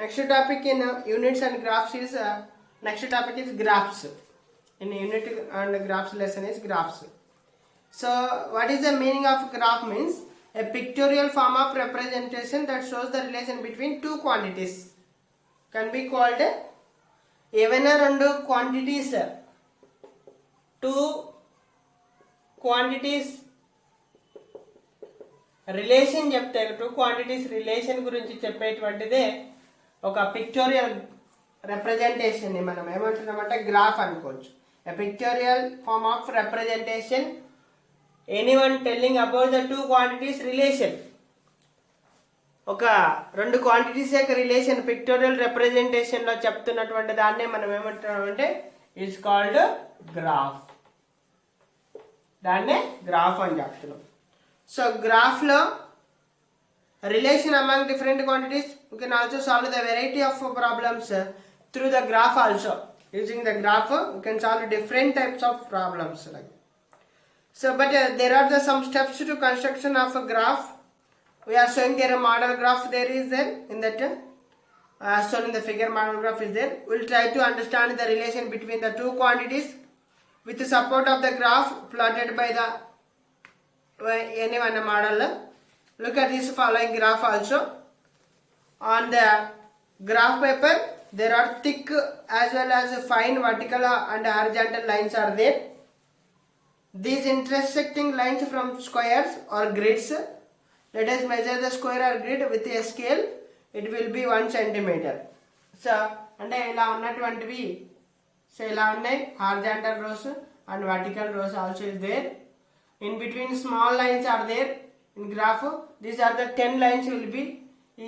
Next topic in units and graphs is next topic is graphs. In unit and graphs lesson is graphs. So what is the meaning of graph? Means a pictorial form of representation that shows the relation between two quantities. Can be called ఏవైనా రెండు quantities relation చెప్తే two quantities relation గురించి చెప్పేటువంటిదే ఒక pictorial representation ని మనం ఏమంటున్నామంటే graph అనుకోవచ్చు. A pictorial form of representation anyone telling about the two quantities relation. ఒక రెండు క్వాంటిటీస్ యొక్క రిలేషన్ పిక్టోరియల్ రిప్రజెంటేషన్ లో చెప్తున్నటువంటి దాన్నే మనం ఏమంటున్నామంటే ఇట్స్ కాల్డ్ గ్రాఫ్. దాన్నే గ్రాఫ్ అని చెప్తున్నాం. సో గ్రాఫ్ లో relation among different quantities, you can also solve the variety of problems through the graph also. Using the graph you can solve different types of problems like. So but there are some steps to construction of a graph. We are showing there a model graph there is there in that shown in the figure. Model graph is there. We will try to understand the relation between the two quantities with the support of the graph plotted by the anyone model. Look at this following graph also. On the graph paper there are thick as well as fine vertical and horizontal lines are there. These intersecting lines from squares or grids. Let us measure the square or grid with a scale. It will be 1 centimeter. So అంటే ఇలా ఉన్నటువంటివి so ఇలా ఉన్నాయి. horizontal rows and vertical rows also is there. In between small lines are there. In graph these are the 10 lines will be.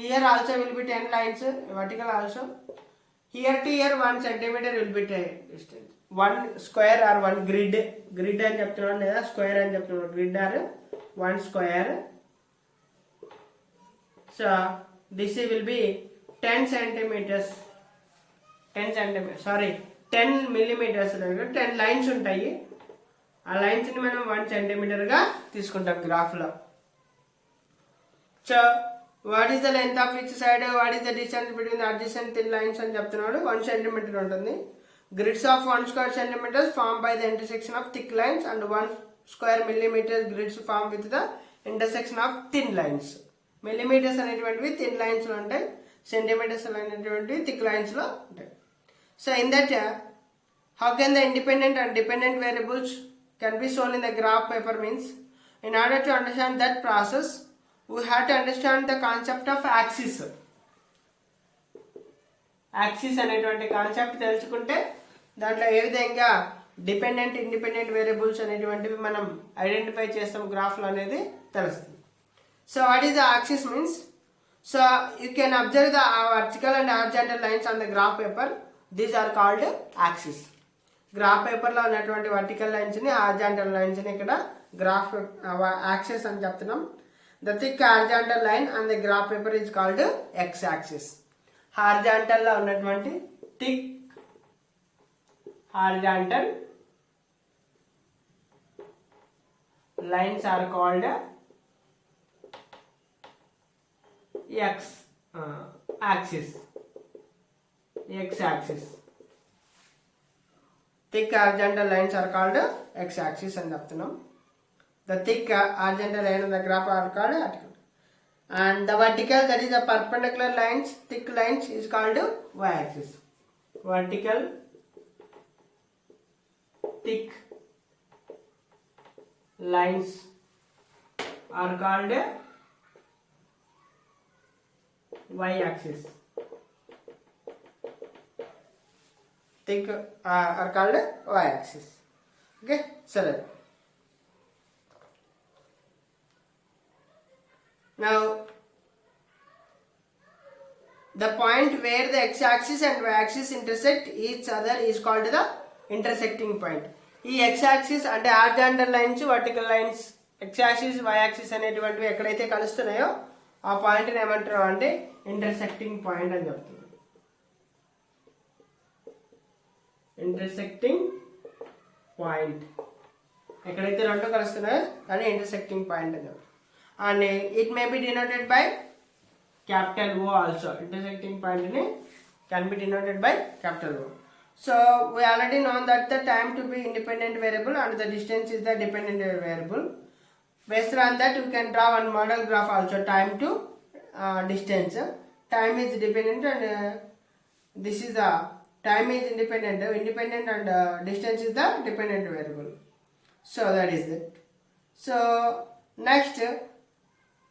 Here also will be 10 lines vertical also. Here to here 1 centimeter will be distance. One square or one grid అని చెప్తున్నాను లేదా square అని చెప్తున్నాను. Grid or 1 square. So this will be 10 centimeters 10 millimeters. 10 lines ఉంటాయి. ఆ lines ని మనం 1 centimeter గా తీసుకుంటాం గ్రాఫ్ లో. So what is the length of each side? What is the distance between the adjacent thin lines అని చెప్తున్నాడు. 1 centimeter ఉంటుంది. Grids of 1 square centimeters formed by the intersection of thick lines and 1 square millimeter grids formed with the intersection of thin lines. Millimeters అనేటువంటివి thin lines లో ఉంటాయి. Centimeters అనేటువంటివి thick lines లో ఉంటాయి. So in that how can the independent and dependent variables can be shown in the graph paper? Means in order to understand that process we have to understand the concept of axis. Axis అనేటువంటి concept తెలుసుకుంటే దాంట్లో ఏ విధంగా dependent independent variables అనేటువంటివి మనం identify చేస్తాం graph లో అనేది తెలుస్తుంది. So what is the axis means? So you can observe the vertical and horizontal lines on the graph paper. These are called axis. Graph paper లో ఉన్నటువంటి వర్టికల్ లైన్స్ ని horizontal lines ని ఇక్కడ graph axis అని చెప్తున్నాం. The thick horizontal line on the graph paper is called x-axis. Horizontal లో ఉన్నటువంటి thick horizontal lines are called x-axis. X-axis. Thick horizontal lines are called x-axis అని చెప్తున్నాం. The thick horizontal line on the graph are called vertical, and the vertical, that is the perpendicular lines, thick lines, is called y-axis. Vertical thick lines are called y-axis. Thick are called y-axis. Okay, so now the point where the x-axis and y-axis intersect each other is called the intersecting point. ఈ x-axis అంటే horizontal lines, vertical lines, x-axis, y-axis అనేటువంటివి ఎక్కడైతే కలుస్తున్నాయో ఆ point ని ఏమంటారు అంటే intersecting point అని చెప్తున్నారు. ఇంటర్సెక్టింగ్ పాయింట్ ఎక్కడైతే రెండు కలుస్తున్నాయో దాన్ని ఇంటర్సెక్టింగ్ పాయింట్ అని చెప్తారు. And it may be denoted by capital O also. Intersecting point can be denoted by capital O. So we already know that the time to be independent variable and the distance is the dependent variable. Based on that, we can draw one model graph also. Time to distance. Time is dependent and this is the time is independent and distance is the dependent variable. So that is it. So next,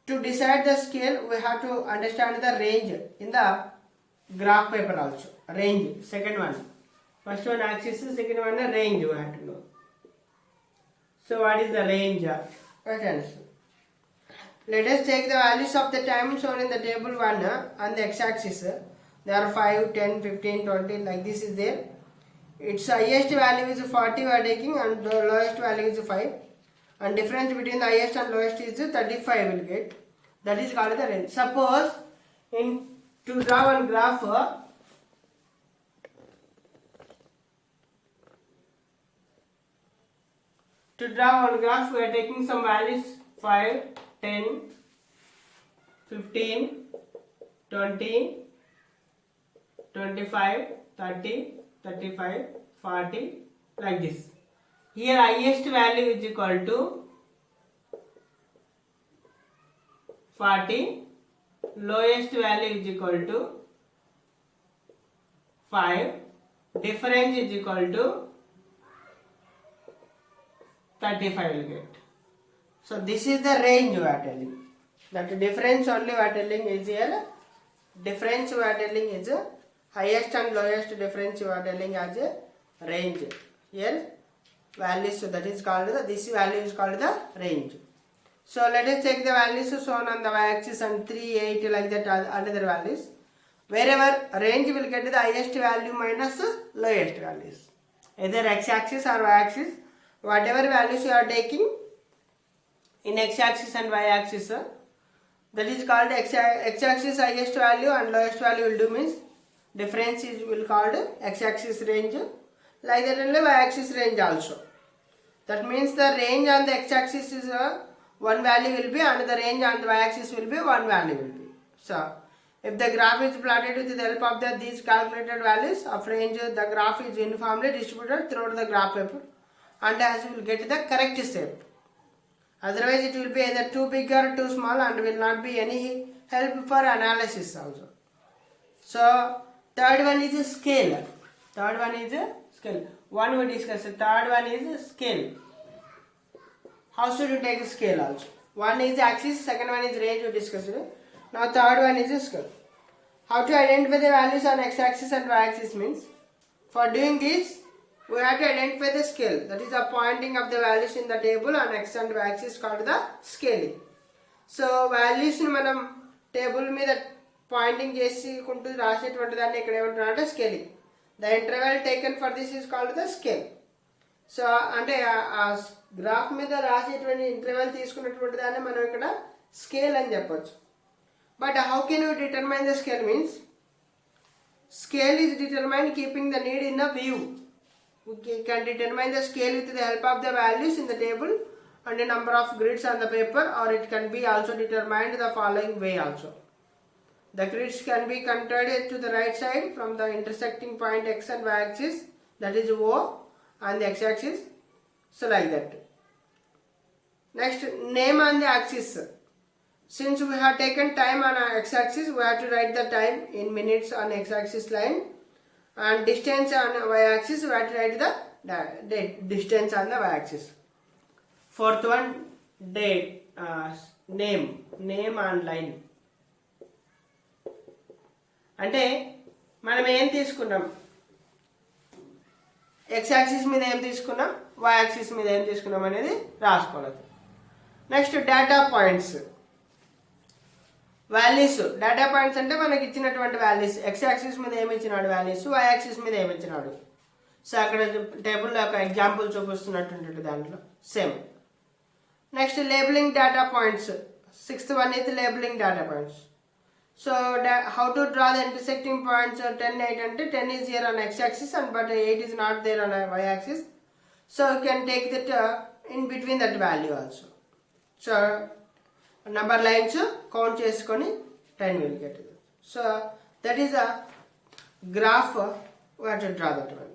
to decide the scale, we have to understand the range in the graph paper also. Range, second one. First one axis, second one range we have to know. So what is the range? Let us take the values of the time shown in the table 1 on the x-axis. There are 5, 10, 15, 20 like this is there. Its highest value is 40 we are taking and the lowest value is 5. And difference between the highest and lowest is 35 will get. That is called the range. Suppose to draw one graph, we are taking some values 5, 10, 15, 20, 25, 30, 35, 40 like this. Here highest value is equal to 40, lowest value is equal to 5, difference is equal to 35 will get. So this is the range we are telling. That difference only we are telling is here. Difference we are telling is highest and lowest difference we are telling as a range. Here values, so that is called this value is called the range. So let us take the values shown on the y-axis and 3, 8 like that another values. Wherever range will get the highest value minus lowest values. Either x-axis or y-axis. Whatever values you are taking in x-axis and y-axis, that is called x-axis highest value and lowest value will do means difference is will called x-axis range. Like that only y-axis range also. That means the range on the x-axis is one value will be and the range on the y-axis will be one value will be. So if the graph is plotted with the help of these calculated values of range, the graph is uniformly distributed throughout the graph paper and as you will get the correct shape. Otherwise it will be either too big or too small and will not be any help for analysis also. So third one is scale. One we discussed. Third one is scale. How should you take scale also? One is axis, second one is range we discussed. Now third one is scale. How to identify the values on x-axis and y-axis means, for doing this we have to identify the scale. That is the pointing of the values in the table on x and y axis called the scaling. So values ni manam table మీద pointing చేసుకుంటూ రాసేటువంటి దాన్ని ఇక్కడ ఏమంటారంటే scaling. The interval taken for this is called the scale. So అంటే ఆ graph మీద రాసేటువంటి interval తీసుకున్నటువంటి దాన్ని మనం ఇక్కడ స్కేల్ అని చెప్పొచ్చు. But how can you determine the scale means, scale is determined keeping the need in a view. We can determine the scale with the help of the values in the table and the number of grids on the paper, or it can be also determined the following way also. The grids can be considered to the right side from the intersecting point x and y axis, that is O, on the x axis. So like that. Next, name on the axis. Since we have taken time on our x axis, we have to write the time in minutes on x axis line, and distance on y axis we have to write the distance on the y axis. Fourth one, date, name on line. అంటే మనం ఏం తీసుకున్నాం, X axis మీద ఏం తీసుకున్నాం, why axis మీద ఏం తీసుకున్నాం అనేది రాసుకోవాలి. Next data points, values. Data points అంటే మనకి ఇచ్చినటువంటి వాల్యూస్, ఎక్స్ యాక్సిస్ మీద ఏమి ఇచ్చినాడు వాల్యూస్, వై యాక్సిస్ మీద ఏమి ఇచ్చినాడు. సో అక్కడ టేబుల్లో ఒక ఎగ్జాంపుల్ చూపిస్తున్నటువంటి దాంట్లో same. Next labelling data points. Sixth one is labelling data points. So how to draw the intersecting points? 10, 8 అంటే 10 is here on x axis and but 8 is not there on y axis. So you can take that in between that value also. So number lines count చేసుకొని 10 will get it. So that is a graph. We have to draw that one.